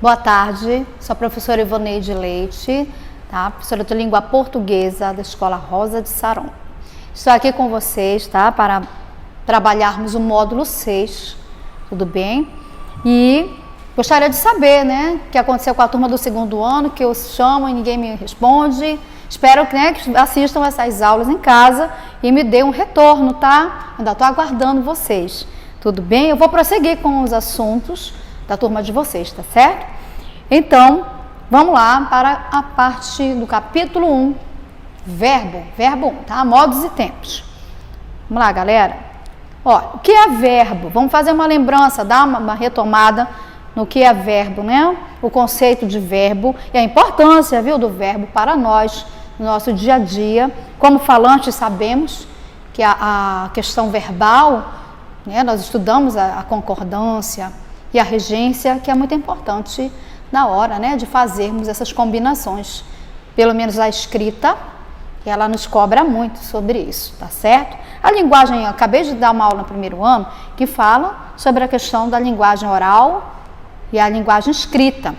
Boa tarde, sou a professora Ivoneide Leite, tá? Professora de língua portuguesa da Escola Rosa de Saron. Estou aqui com vocês, tá? Para trabalharmos o módulo 6, tudo bem? E gostaria de saber, né, o que aconteceu com a turma do segundo ano, que eu chamo e ninguém me responde. Espero que assistam essas aulas em casa e me dê um retorno, tá? Ainda estou aguardando vocês, tudo bem? Eu vou prosseguir com os assuntos da turma de vocês, tá certo? Então, vamos lá para a parte do capítulo 1, verbo 1, tá? Modos e tempos. Vamos lá, galera. Ó, o que é verbo? Vamos fazer uma lembrança, dar uma retomada no que é verbo, né? O conceito de verbo e a importância, viu, do verbo para nós, no nosso dia a dia. Como falantes, sabemos que a questão verbal, né, nós estudamos a concordância e a regência, que é muito importante na hora, né, de fazermos essas combinações. Pelo menos a escrita, ela nos cobra muito sobre isso, tá certo? A linguagem, eu acabei de dar uma aula no primeiro ano, que fala sobre a questão da linguagem oral e a linguagem escrita.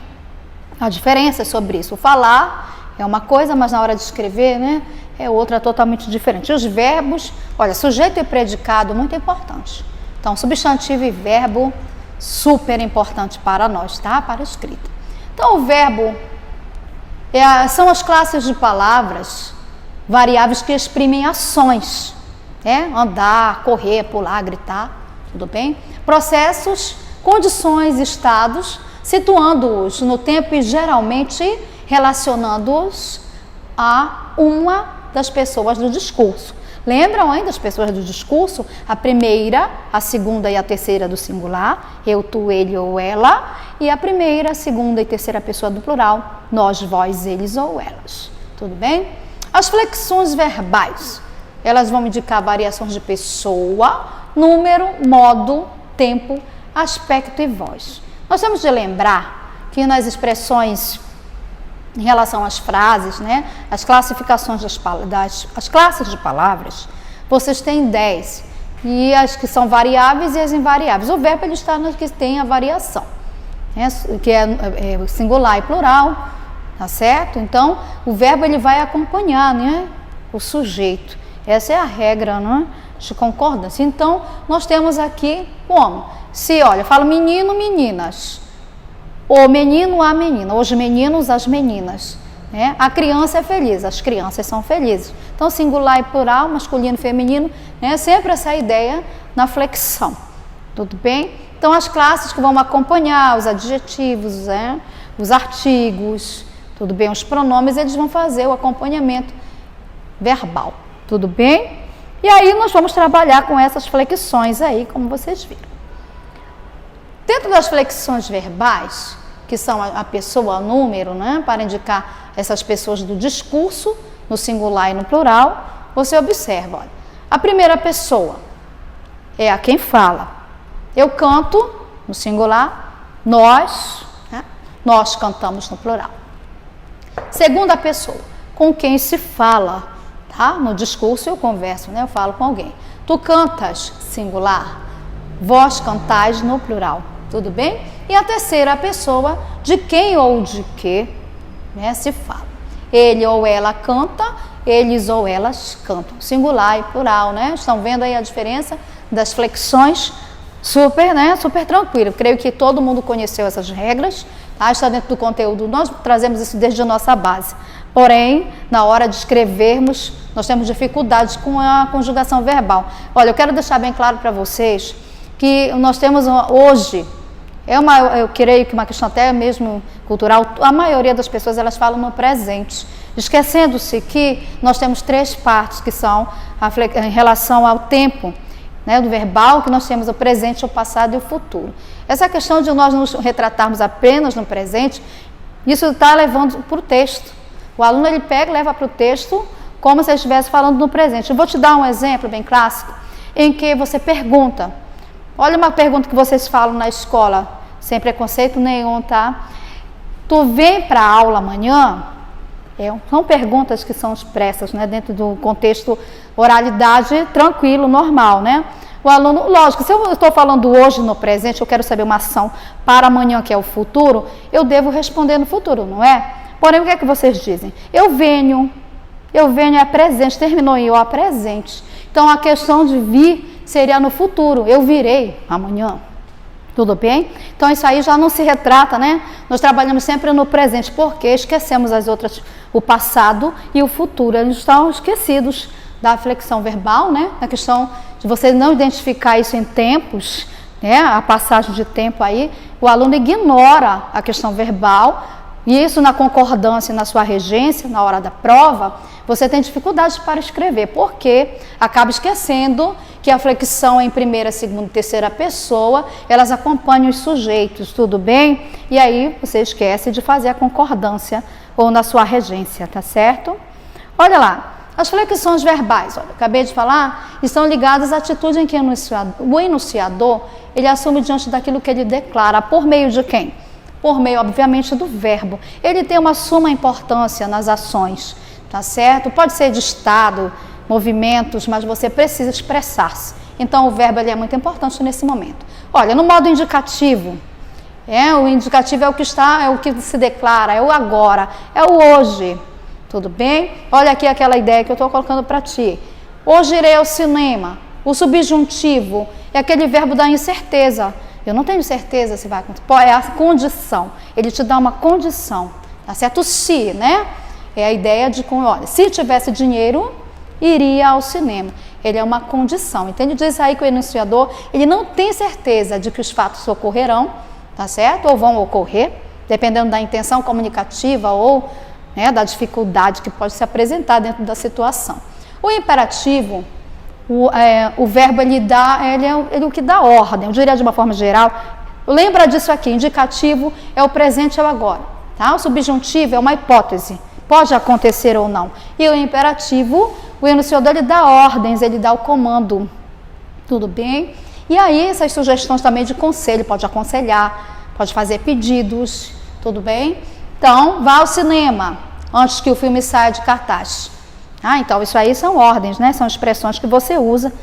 A diferença sobre isso. O falar é uma coisa, mas na hora de escrever, né, é outra totalmente diferente. Os verbos, olha, sujeito e predicado, muito importante. Então, substantivo e verbo, super importante para nós, tá? Para a escrita. Então, o verbo são as classes de palavras variáveis que exprimem ações, né? Andar, correr, pular, gritar, tudo bem? Processos, condições, estados, situando-os no tempo e geralmente relacionando-os a uma das pessoas do discurso. Lembram ainda das pessoas do discurso? A primeira, a segunda e a terceira do singular, eu, tu, ele ou ela, e a primeira, a segunda e terceira pessoa do plural, nós, vós, eles ou elas. Tudo bem? As flexões verbais, elas vão indicar variações de pessoa, número, modo, tempo, aspecto e voz. Nós temos de lembrar que nas expressões em relação às frases, né, as classificações as classes de palavras, vocês têm 10, e as que são variáveis e as invariáveis. O verbo ele está nas que tem a variação, né, que é singular e plural, tá certo? Então, o verbo ele vai acompanhar, né, o sujeito. Essa é a regra, né, de concordância. Então, nós temos aqui como? Se, olha, eu falo menino, meninas. O menino, a menina. Os meninos, as meninas. Né? A criança é feliz, as crianças são felizes. Então, singular e plural, masculino e feminino, né? Sempre essa ideia na flexão. Tudo bem? Então, as classes que vão acompanhar, os adjetivos, né? Os artigos, tudo bem? Os pronomes, eles vão fazer o acompanhamento verbal. Tudo bem? E aí, nós vamos trabalhar com essas flexões aí, como vocês viram. Dentro das flexões verbais, que são a pessoa, número, né, para indicar essas pessoas do discurso, no singular e no plural, você observa, olha, a primeira pessoa é a quem fala. Eu canto, no singular, nós, né, nós cantamos no plural. Segunda pessoa, com quem se fala, tá? No discurso eu converso, né, eu falo com alguém. Tu cantas, singular, vós cantais no plural. Tudo bem? E a terceira pessoa, de quem ou de que, né, se fala. Ele ou ela canta, eles ou elas cantam. Singular e plural, né? Estão vendo aí a diferença das flexões? Super, né? Super tranquilo. Creio que todo mundo conheceu essas regras, tá? Está dentro do conteúdo. Nós trazemos isso desde a nossa base. Porém, na hora de escrevermos, nós temos dificuldades com a conjugação verbal. Olha, eu quero deixar bem claro para vocês que nós temos hoje, eu creio que uma questão até mesmo cultural, a maioria das pessoas elas falam no presente, esquecendo-se que nós temos 3 partes que são em relação ao tempo, né, do verbal, que nós temos o presente, o passado e o futuro. Essa questão de nós nos retratarmos apenas no presente, isso está levando para o texto. O aluno ele pega e leva para o texto como se ele estivesse falando no presente. Eu vou te dar um exemplo bem clássico, em que você pergunta. Olha uma pergunta que vocês falam na escola, sem preconceito nenhum, tá? Tu vem para a aula amanhã? São perguntas que são expressas, né, dentro do contexto oralidade tranquilo, normal, né? O aluno, lógico, se eu estou falando hoje no presente, eu quero saber uma ação para amanhã, que é o futuro, eu devo responder no futuro, não é? Porém, o que é que vocês dizem? Eu venho é presente, terminou em eu a presente. Então, a questão de vir seria no futuro, eu virei amanhã. Tudo bem? Então, isso aí já não se retrata, né? Nós trabalhamos sempre no presente, porque esquecemos as outras, o passado e o futuro. Eles estão esquecidos da flexão verbal, né? Na questão de você não identificar isso em tempos, né? A passagem de tempo aí, o aluno ignora a questão verbal, e isso na concordância, na sua regência, na hora da prova, você tem dificuldade para escrever, porque acaba esquecendo que a flexão em primeira, segunda e terceira pessoa, elas acompanham os sujeitos, tudo bem? E aí você esquece de fazer a concordância ou na sua regência, tá certo? Olha lá, as flexões verbais, olha, acabei de falar, estão ligadas à atitude em que o enunciador, ele assume diante daquilo que ele declara, por meio de quem? Por meio, obviamente, do verbo. Ele tem uma suma importância nas ações, tá certo? Pode ser de estado, movimentos, mas você precisa expressar-se. Então, o verbo ele é muito importante nesse momento. Olha, no modo indicativo, o indicativo é o que está, é o que se declara, é o agora, é o hoje. Tudo bem? Olha aqui aquela ideia que eu estou colocando para ti. Hoje irei ao cinema. O subjuntivo é aquele verbo da incerteza. Eu não tenho certeza se vai acontecer. É a condição. Ele te dá uma condição. Tá certo? Se, né? É a ideia de, olha, se tivesse dinheiro, iria ao cinema. Ele é uma condição. Entende? Diz aí que o enunciador, ele não tem certeza de que os fatos ocorrerão, tá certo? Ou vão ocorrer, dependendo da intenção comunicativa ou, né, da dificuldade que pode se apresentar dentro da situação. O imperativo, o verbo ele é o que dá ordem, eu diria de uma forma geral. Lembra disso aqui, indicativo é o presente e o agora, tá? O subjuntivo é uma hipótese, pode acontecer ou não. E o imperativo, o enunciador ele dá ordens, ele dá o comando, tudo bem? E aí essas sugestões também de conselho, pode aconselhar, pode fazer pedidos, tudo bem? Então, vá ao cinema antes que o filme saia de cartaz. Então isso aí são ordens, né? São expressões que você usa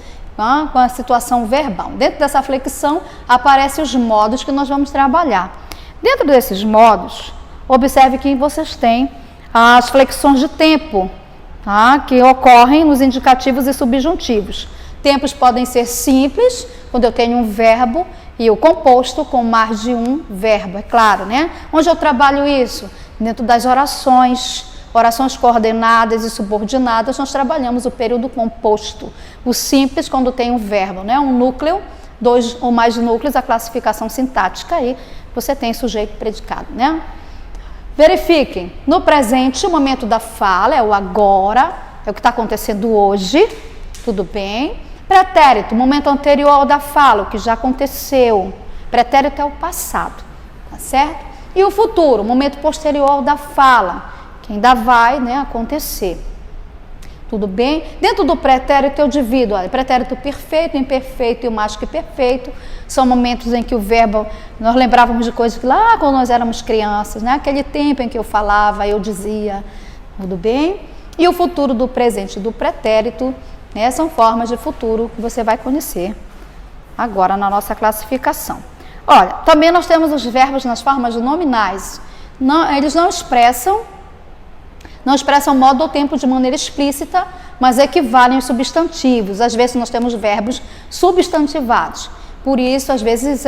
com a situação verbal. Dentro dessa flexão aparecem os modos que nós vamos trabalhar. Dentro desses modos, observe que vocês têm as flexões de tempo, tá? Que ocorrem nos indicativos e subjuntivos. Tempos podem ser simples, quando eu tenho um verbo e o composto com mais de um verbo, é claro, né? Onde eu trabalho isso? Dentro das orações coordenadas e subordinadas, nós trabalhamos o período composto. O simples, quando tem um verbo, né? Um núcleo, 2 ou mais núcleos, a classificação sintática, aí você tem sujeito e predicado, né? Verifiquem, no presente, o momento da fala é o agora, é o que está acontecendo hoje, tudo bem? Pretérito, momento anterior ao da fala, o que já aconteceu. Pretérito é o passado, tá certo? E o futuro, momento posterior ao da fala, que ainda vai, né, acontecer. Tudo bem? Dentro do pretérito eu divido, olha, pretérito perfeito, imperfeito e o mais que perfeito. São momentos em que o verbo, nós lembrávamos de coisas que lá quando nós éramos crianças, né? Aquele tempo em que eu falava, eu dizia, tudo bem? E o futuro do presente do pretérito, né, são formas de futuro que você vai conhecer agora na nossa classificação. Olha, também nós temos os verbos nas formas nominais. Eles não expressam modo ou tempo de maneira explícita, mas equivalem aos substantivos. Às vezes nós temos verbos substantivados. Por isso, às vezes,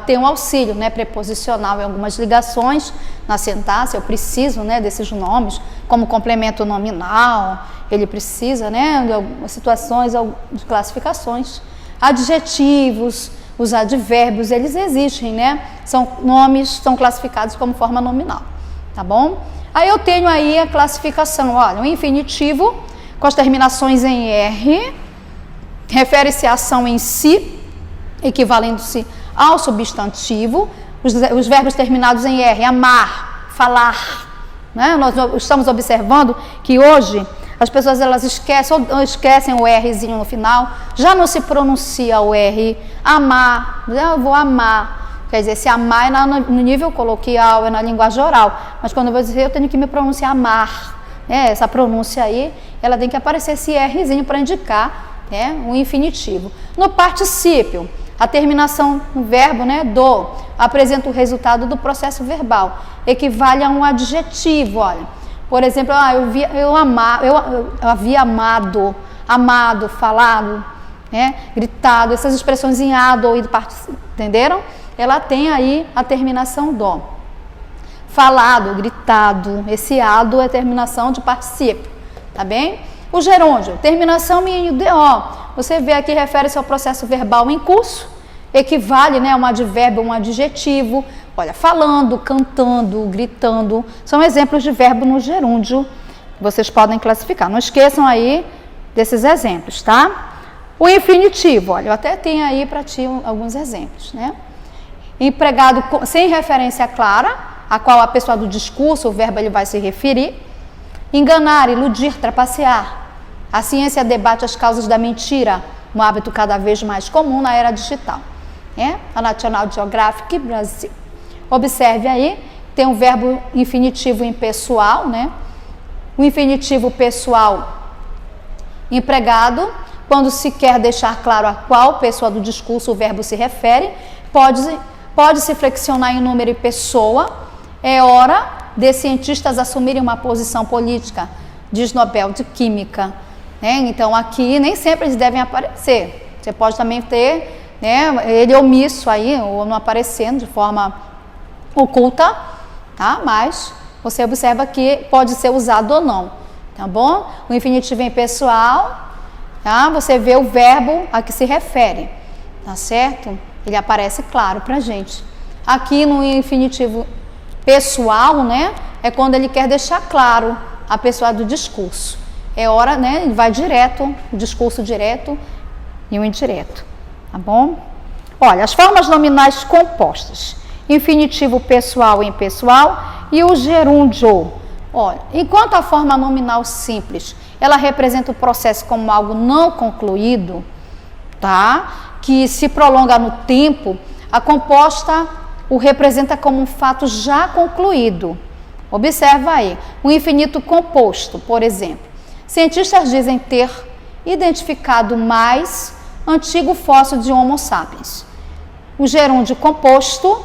tem um auxílio, né, preposicional em algumas ligações na sintaxe. Eu preciso, né, desses nomes, como complemento nominal, ele precisa, né, de algumas situações, de classificações. Adjetivos, os advérbios, eles existem, né? São nomes, são classificados como forma nominal, tá bom? Aí eu tenho aí a classificação, olha, o infinitivo com as terminações em R, refere-se à ação em si, equivalendo-se ao substantivo, os verbos terminados em R, amar, falar, né? Nós estamos observando que hoje as pessoas elas esquecem o Rzinho no final, já não se pronuncia o R, amar, eu vou amar. Quer dizer, se amar é no nível coloquial, é na linguagem oral. Mas quando eu vou dizer, eu tenho que me pronunciar amar. Essa pronúncia aí, ela tem que aparecer esse Rzinho para indicar né, o infinitivo. No particípio, a terminação no verbo, né, do, apresenta o resultado do processo verbal, equivale a um adjetivo, olha. Por exemplo, eu havia amado, falado, né, gritado, essas expressões em ado ou ido, entenderam? Ela tem aí a terminação do. Falado, gritado, esse ado é terminação de particípio, tá bem? O gerúndio, terminação em do. Você vê aqui, refere-se ao processo verbal em curso, equivale, né, a um advérbio, um adjetivo. Olha, falando, cantando, gritando, são exemplos de verbo no gerúndio, vocês podem classificar. Não esqueçam aí desses exemplos, tá? O infinitivo, olha, eu até tenho aí para ti alguns exemplos, né? Empregado sem referência clara, a qual a pessoa do discurso, o verbo, ele vai se referir. Enganar, iludir, trapacear. A ciência debate as causas da mentira, um hábito cada vez mais comum na era digital. A National Geographic Brasil. Observe aí, tem um verbo infinitivo impessoal, né? O infinitivo pessoal empregado, quando se quer deixar claro a qual pessoa do discurso o verbo se refere, pode se flexionar em número e pessoa. É hora de cientistas assumirem uma posição política, diz Nobel de Química. Então, aqui nem sempre eles devem aparecer. Você pode também ter, né, ele omisso aí, ou não aparecendo de forma oculta, tá? Mas você observa que pode ser usado ou não, tá bom? O infinitivo impessoal, tá? Você vê o verbo a que se refere, tá certo? Ele aparece claro pra gente. Aqui no infinitivo pessoal, né, é quando ele quer deixar claro a pessoa do discurso. É hora, né, ele vai direto, o discurso direto e o indireto, tá bom? Olha, as formas nominais compostas, infinitivo pessoal e impessoal e o gerúndio. Olha, enquanto a forma nominal simples, ela representa o processo como algo não concluído, tá? Que se prolonga no tempo, a composta o representa como um fato já concluído. Observa aí, o infinito composto, por exemplo. Cientistas dizem ter identificado mais antigo fóssil de Homo sapiens. O gerúndio composto,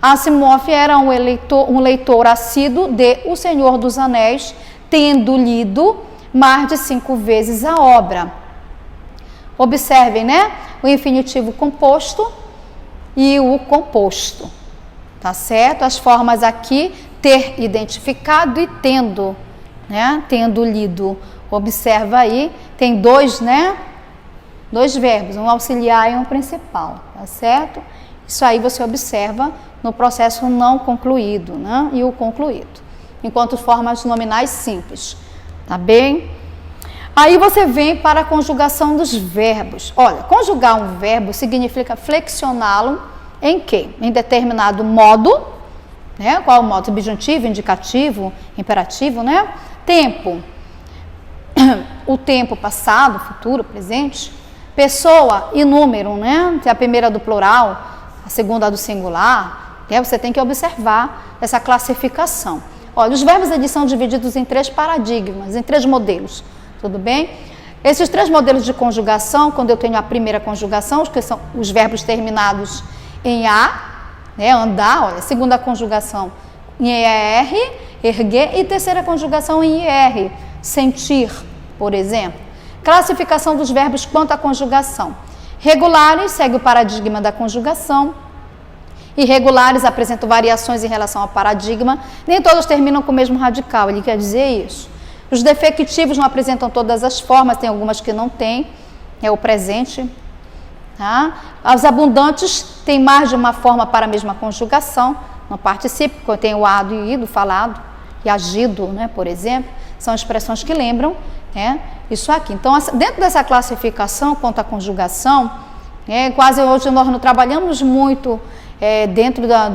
Asimov era um leitor assíduo de O Senhor dos Anéis, tendo lido mais de 5 vezes a obra. Observem, né? O infinitivo composto e o composto, tá certo? As formas aqui, ter identificado e tendo, né? Tendo lido. Observa aí, tem dois, né? Dois verbos, um auxiliar e um principal, tá certo? Isso aí você observa no processo não concluído, né? E o concluído, enquanto formas nominais simples, tá bem? Aí você vem para a conjugação dos verbos. Olha, conjugar um verbo significa flexioná-lo em quê? Em determinado modo, né? Qual é o modo? Subjuntivo, indicativo, imperativo, né? Tempo. O tempo passado, futuro, presente. Pessoa e número, né? A primeira do plural, a segunda do singular. Né? Você tem que observar essa classificação. Olha, os verbos eles são divididos em 3 paradigmas, em 3 modelos. Tudo bem? Esses 3 modelos de conjugação, quando eu tenho a primeira conjugação, que são os verbos terminados em A, né, andar, olha, segunda conjugação em ER, erguer, e terceira conjugação em IR, sentir, por exemplo. Classificação dos verbos quanto à conjugação. Regulares segue o paradigma da conjugação. Irregulares apresentam variações em relação ao paradigma. Nem todos terminam com o mesmo radical, ele quer dizer isso. Os defectivos não apresentam todas as formas, tem algumas que não têm, é o presente. Tá? Os abundantes têm mais de uma forma para a mesma conjugação, no particípio, tem o ado e ido, falado e agido, né, por exemplo, são expressões que lembram, né, isso aqui. Então, dentro dessa classificação quanto à conjugação, quase hoje nós não trabalhamos muito dentro da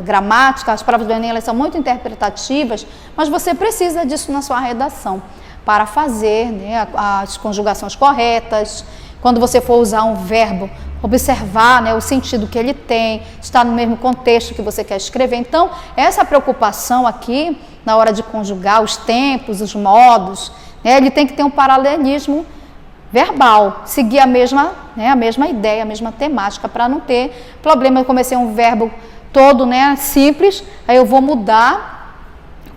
gramática, as provas do Enem elas são muito interpretativas, mas você precisa disso na sua redação para fazer, né, as conjugações corretas. Quando você for usar um verbo, observar, né, o sentido que ele tem, está no mesmo contexto que você quer escrever. Então, essa preocupação aqui, na hora de conjugar os tempos, os modos, né, ele tem que ter um paralelismo verbal, seguir a mesma ideia, a mesma temática, para não ter problema. Eu comecei um verbo todo, né, simples, aí eu vou mudar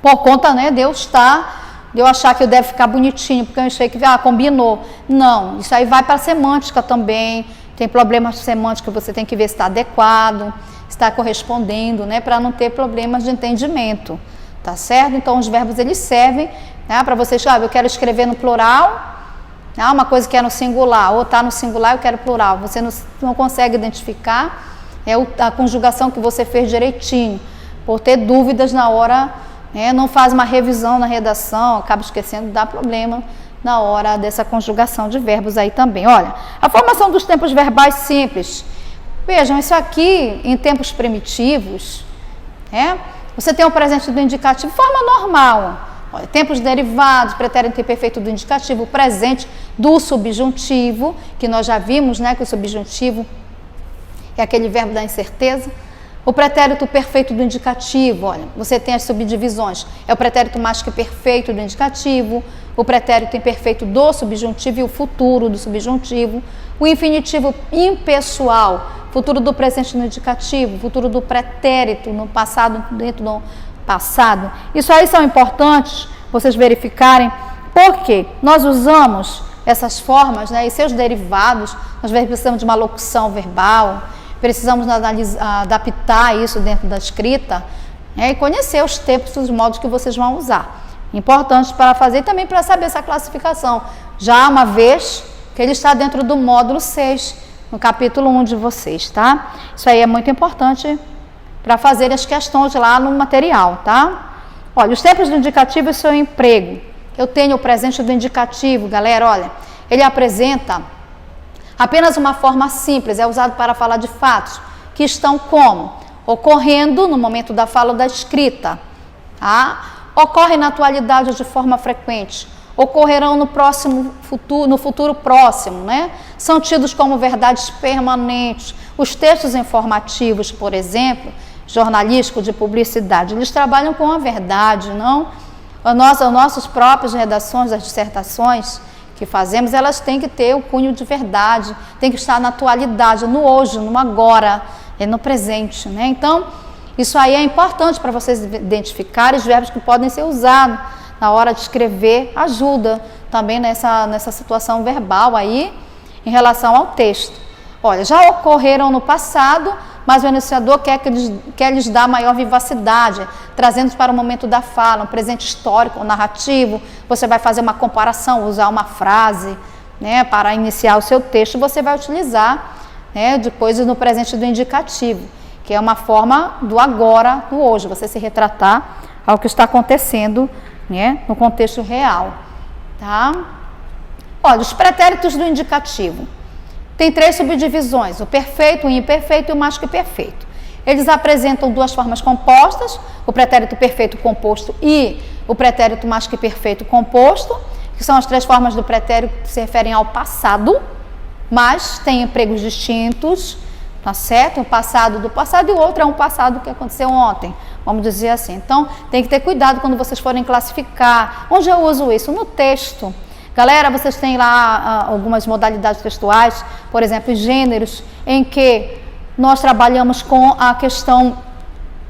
por conta, né, de eu achar que deve ficar bonitinho, porque eu achei que combinou. Não, isso aí vai para a semântica também. Tem problemas semânticos, você tem que ver se está adequado, se está correspondendo, né, para não ter problemas de entendimento, tá certo? Então, os verbos, eles servem, né, para vocês, eu quero escrever no plural, uma coisa que é no singular, ou está no singular, eu quero plural. Você não consegue identificar a conjugação que você fez direitinho, por ter dúvidas na hora, né, não faz uma revisão na redação, acaba esquecendo, dá problema na hora dessa conjugação de verbos aí também. Olha, a formação dos tempos verbais simples. Vejam, isso aqui, em tempos primitivos, você tem o presente do indicativo de forma normal. Olha, tempos derivados, pretérito imperfeito do indicativo, o presente do subjuntivo, que nós já vimos, né, que o subjuntivo é aquele verbo da incerteza. O pretérito perfeito do indicativo, olha, você tem as subdivisões, é o pretérito mais que perfeito do indicativo, o pretérito imperfeito do subjuntivo e o futuro do subjuntivo, o infinitivo impessoal, futuro do presente no indicativo, futuro do pretérito no passado, dentro do passado. Isso aí são importantes vocês verificarem, porque nós usamos essas formas, né, e seus derivados, nós precisamos de uma locução verbal, precisamos adaptar isso dentro da escrita, né, e conhecer os tempos e os modos que vocês vão usar. Importante para fazer e também para saber essa classificação, já uma vez que ele está dentro do módulo 6, no capítulo 1 de vocês, tá? Isso aí é muito importante para fazer as questões lá no material, tá? Olha, os tempos do indicativo e seu emprego. Eu tenho o presente do indicativo, galera, olha, ele apresenta apenas uma forma simples, é usado para falar de fatos que estão como? Ocorrendo no momento da fala ou da escrita, tá? Ocorre na atualidade ou de forma frequente, ocorrerão no futuro próximo, né? São tidos como verdades permanentes. Os textos informativos, por exemplo, jornalísticos de publicidade, eles trabalham com a verdade, não? As nossas próprias redações, as dissertações que fazemos, elas têm que ter o cunho de verdade, tem que estar na atualidade, no hoje, no agora, no presente, né? Então, isso aí é importante para vocês identificarem os verbos que podem ser usados na hora de escrever, ajuda também nessa situação verbal aí, em relação ao texto. Olha, já ocorreram no passado, mas o enunciador quer lhes dar maior vivacidade, trazendo para o momento da fala, um presente histórico, um narrativo. Você vai fazer uma comparação, usar uma frase, né, para iniciar o seu texto, você vai utilizar, né, depois no presente do indicativo, que é uma forma do agora, do hoje, você se retratar ao que está acontecendo, né, no contexto real, tá? Olha, os pretéritos do indicativo. Tem 3 subdivisões, o perfeito, o imperfeito e o mais que perfeito. Eles apresentam 2 formas compostas, o pretérito perfeito composto e o pretérito mais que perfeito composto, que são as 3 formas do pretérito que se referem ao passado, mas têm empregos distintos, tá certo? Um passado do passado e o outro é um passado que aconteceu ontem, vamos dizer assim. Então, tem que ter cuidado quando vocês forem classificar. Onde eu uso isso? No texto. Galera, vocês têm lá algumas modalidades textuais, por exemplo, gêneros, em que nós trabalhamos com a questão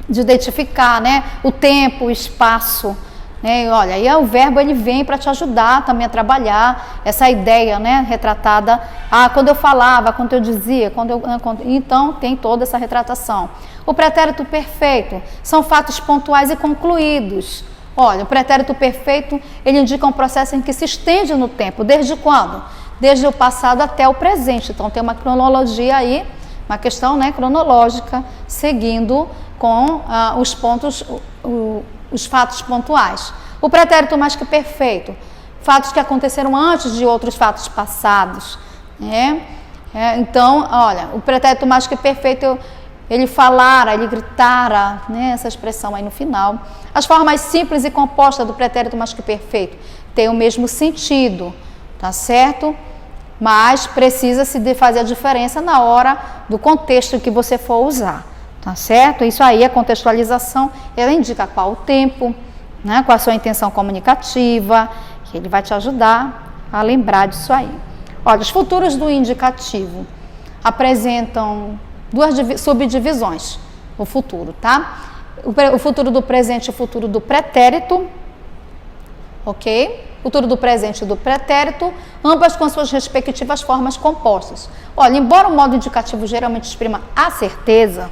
de identificar, né, o tempo, o espaço, né? Olha, aí o verbo ele vem para te ajudar também a trabalhar essa ideia, né, retratada, quando eu falava, quando eu dizia, então tem toda essa retratação. O pretérito perfeito são fatos pontuais e concluídos. Olha, o pretérito perfeito, ele indica um processo em que se estende no tempo. Desde quando? Desde o passado até o presente. Então, tem uma cronologia aí, uma questão, né, cronológica, seguindo com os fatos pontuais. O pretérito mais que perfeito, fatos que aconteceram antes de outros fatos passados, né? Então, olha, o pretérito mais que perfeito, ele falara, ele gritara, né? Essa expressão aí no final. As formas simples e compostas do pretérito mais que perfeito têm o mesmo sentido, tá certo? Mas precisa-se de fazer a diferença na hora do contexto que você for usar, tá certo? Isso aí, a contextualização, ela indica qual o tempo, né? Qual a sua intenção comunicativa, que ele vai te ajudar a lembrar disso aí. Olha, os futuros do indicativo apresentam duas subdivisões, o futuro, tá? O futuro do presente e o futuro do pretérito, ok? Futuro do presente e do pretérito, ambas com suas respectivas formas compostas. Olha, embora o modo indicativo geralmente exprima a certeza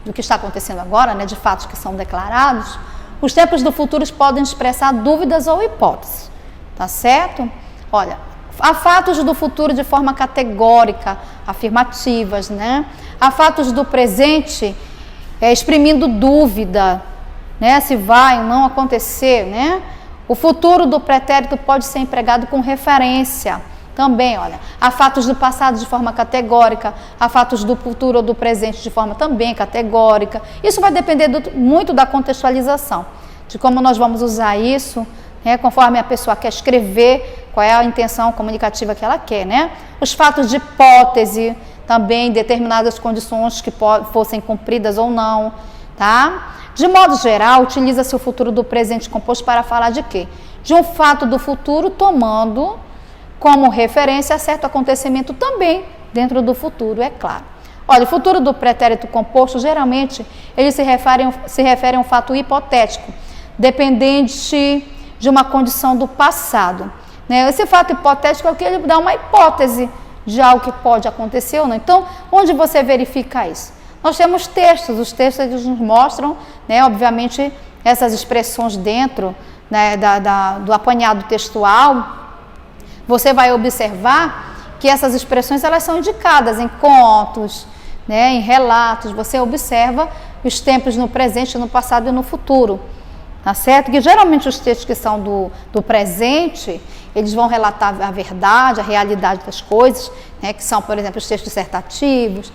do que está acontecendo agora, né, de fatos que são declarados, os tempos do futuro podem expressar dúvidas ou hipóteses, tá certo? Olha, há fatos do futuro de forma categórica, afirmativas, né? Há fatos do presente exprimindo dúvida, né, se vai ou não acontecer, né? O futuro do pretérito pode ser empregado com referência. Também, olha, há fatos do passado de forma categórica, há fatos do futuro ou do presente de forma também categórica. Isso vai depender muito da contextualização, de como nós vamos usar isso, né, conforme a pessoa quer escrever, qual é a intenção comunicativa que ela quer, né? Os fatos de hipótese, também determinadas condições que fossem cumpridas ou não, tá? De modo geral, utiliza-se o futuro do presente composto para falar de quê? De um fato do futuro tomando como referência certo acontecimento também dentro do futuro, é claro. Olha, o futuro do pretérito composto, geralmente, ele se refere a um fato hipotético, dependente de uma condição do passado, né? Esse fato hipotético é o que ele dá uma hipótese de algo que pode acontecer ou não. Então, onde você verifica isso? Nós temos textos, os textos eles nos mostram, né, obviamente, essas expressões dentro, né, do apanhado textual. Você vai observar que essas expressões elas são indicadas em contos, né, em relatos. Você observa os tempos no presente, no passado e no futuro, tá certo? Que geralmente os textos que são do presente, eles vão relatar a verdade, a realidade das coisas, né, que são, por exemplo, os textos dissertativos,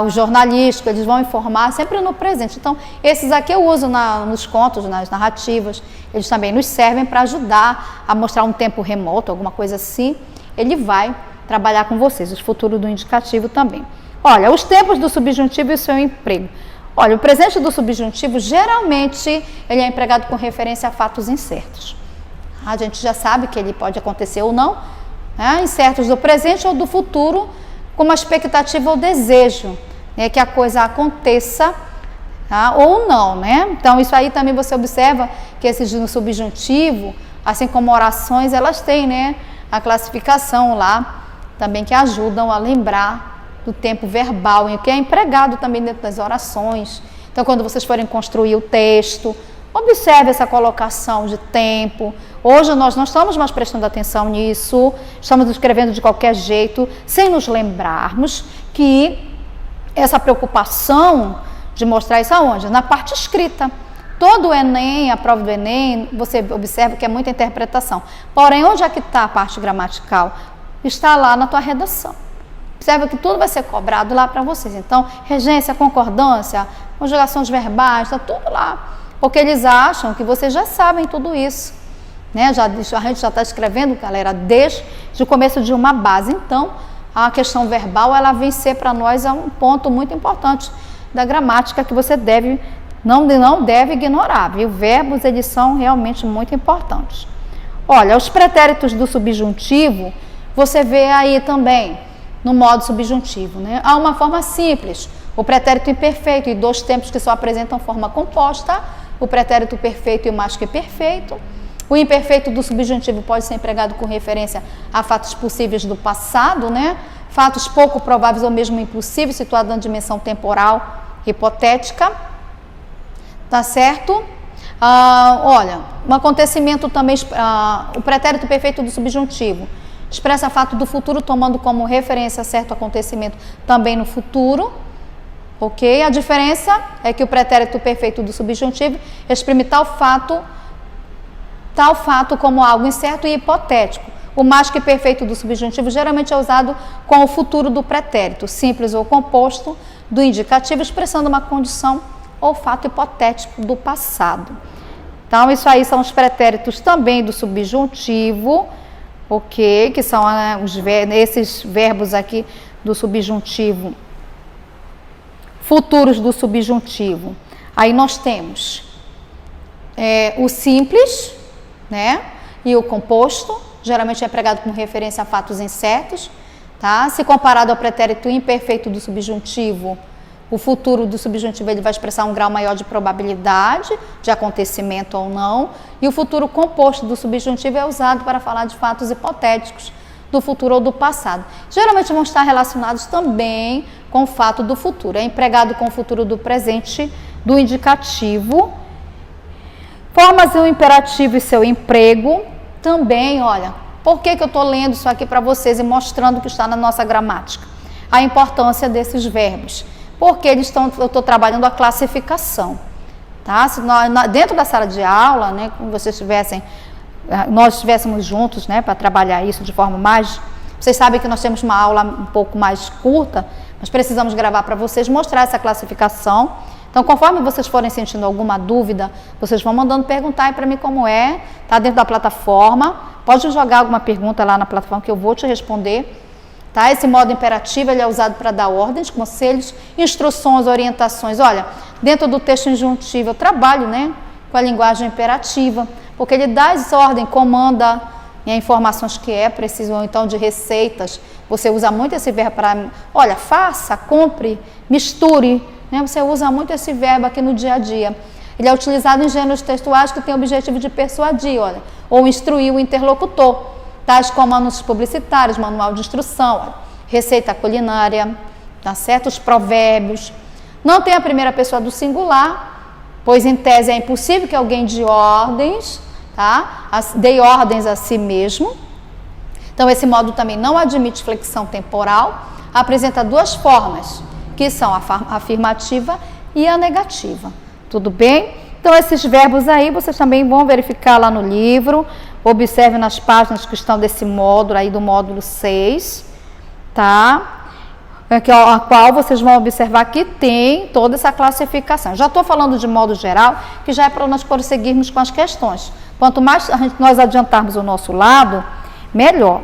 os jornalísticos, eles vão informar sempre no presente. Então, esses aqui eu uso nos contos, nas narrativas, eles também nos servem para ajudar a mostrar um tempo remoto, alguma coisa assim. Ele vai trabalhar com vocês, o futuro do indicativo também. Olha, os tempos do subjuntivo e o seu emprego. Olha, o presente do subjuntivo, geralmente, ele é empregado com referência a fatos incertos. A gente já sabe que ele pode acontecer ou não, né? Incertos do presente ou do futuro, com uma expectativa ou desejo, né, que a coisa aconteça, tá, ou não, né? Então, isso aí também você observa que esses no subjuntivo, assim como orações, elas têm, né, a classificação lá, também que ajudam a lembrar do tempo verbal, e o que é empregado também dentro das orações. Então, quando vocês forem construir o texto, observe essa colocação de tempo. Hoje nós não estamos mais prestando atenção nisso, estamos escrevendo de qualquer jeito, sem nos lembrarmos que essa preocupação de mostrar isso aonde? Na parte escrita. Todo o Enem, a prova do Enem, você observa que é muita interpretação. Porém, onde é que está a parte gramatical? Está lá na tua redação. Observa que tudo vai ser cobrado lá para vocês. Então, regência, concordância, conjugações verbais, está tudo lá. Porque eles acham que vocês já sabem tudo isso, né? A gente já está escrevendo, galera, desde o começo de uma base. Então, a questão verbal, ela vem ser para nós um ponto muito importante da gramática que você não deve ignorar, viu? Verbos, eles são realmente muito importantes. Olha, os pretéritos do subjuntivo, você vê aí também no modo subjuntivo, né? Há uma forma simples, o pretérito imperfeito e dois tempos que só apresentam forma composta, o pretérito perfeito e o mais que perfeito. O imperfeito do subjuntivo pode ser empregado com referência a fatos possíveis do passado, né? Fatos pouco prováveis ou mesmo impossíveis, situados na dimensão temporal hipotética. Tá certo? Olha, um acontecimento também, o pretérito perfeito do subjuntivo expressa fato do futuro, tomando como referência certo acontecimento também no futuro. Ok? A diferença é que o pretérito perfeito do subjuntivo exprime tal fato como algo incerto e hipotético. O mais que perfeito do subjuntivo geralmente é usado com o futuro do pretérito, simples ou composto, do indicativo, expressando uma condição ou fato hipotético do passado. Então, isso aí são os pretéritos também do subjuntivo, ok? Que são esses verbos aqui do subjuntivo, futuros do subjuntivo. Aí nós temos o simples, né? E o composto, geralmente é empregado com referência a fatos incertos. tá? Se comparado ao pretérito imperfeito do subjuntivo, o futuro do subjuntivo ele vai expressar um grau maior de probabilidade de acontecimento ou não, e o futuro composto do subjuntivo é usado para falar de fatos hipotéticos do futuro ou do passado. Geralmente vão estar relacionados também com o fato do futuro. É empregado com o futuro do presente do indicativo. Formas do imperativo e seu emprego. Também, olha, por que eu estou lendo isso aqui para vocês e mostrando que está na nossa gramática? A importância desses verbos. Porque eu estou trabalhando a classificação, tá? Se dentro da sala de aula, né, como nós estivéssemos juntos, né, para trabalhar isso de forma mais... Vocês sabem que nós temos uma aula um pouco mais curta, mas precisamos gravar para vocês, mostrar essa classificação. Então, conforme vocês forem sentindo alguma dúvida, vocês vão mandando perguntar aí para mim como é, tá dentro da plataforma. Pode jogar alguma pergunta lá na plataforma que eu vou te responder. Tá? Esse modo imperativo ele é usado para dar ordens, conselhos, instruções, orientações. Olha, dentro do texto injuntivo eu trabalho, né, com a linguagem imperativa, porque ele dá as ordens, comanda informações que é preciso, ou então de receitas. Você usa muito esse verbo para, olha, faça, compre, misture, né? Você usa muito esse verbo aqui no dia a dia. Ele é utilizado em gêneros textuais que tem o objetivo de persuadir, olha, ou instruir o interlocutor. Tais como anúncios publicitários, manual de instrução, receita culinária, tá certo? Os provérbios. Não tem a primeira pessoa do singular, pois em tese é impossível que alguém dê ordens, tá? Dê ordens a si mesmo. Então esse modo também não admite flexão temporal, apresenta duas formas, que são a afirmativa e a negativa. Tudo bem? Então esses verbos aí vocês também vão verificar lá no livro. Observe nas páginas que estão desse módulo aí, do módulo 6, tá? A qual vocês vão observar que tem toda essa classificação. Já estou falando de modo geral, que já é para nós prosseguirmos com as questões. Quanto mais nós adiantarmos o nosso lado, melhor.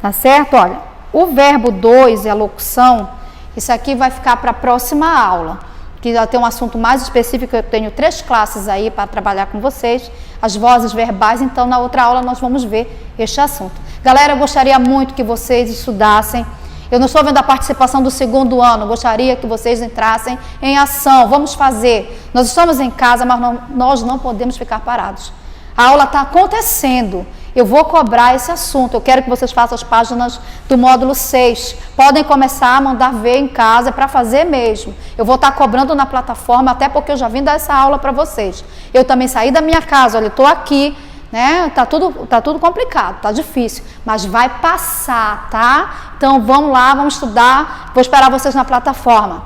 Tá certo? Olha, o verbo 2 e a locução, isso aqui vai ficar para a próxima aula. Que já tem um assunto mais específico, eu tenho 3 classes aí para trabalhar com vocês, as vozes verbais, então na outra aula nós vamos ver este assunto. Galera, eu gostaria muito que vocês estudassem, eu não estou vendo a participação do 2º ano, gostaria que vocês entrassem em ação, vamos fazer. Nós estamos em casa, mas nós não podemos ficar parados. A aula está acontecendo. Eu vou cobrar esse assunto. Eu quero que vocês façam as páginas do módulo 6. Podem começar a mandar ver em casa para fazer mesmo. Eu vou estar cobrando na plataforma, até porque eu já vim dar essa aula para vocês. Eu também saí da minha casa, olha, estou aqui, né? Tá tudo complicado, tá difícil, mas vai passar, tá? Então vamos lá, vamos estudar. Vou esperar vocês na plataforma.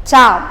Tchau!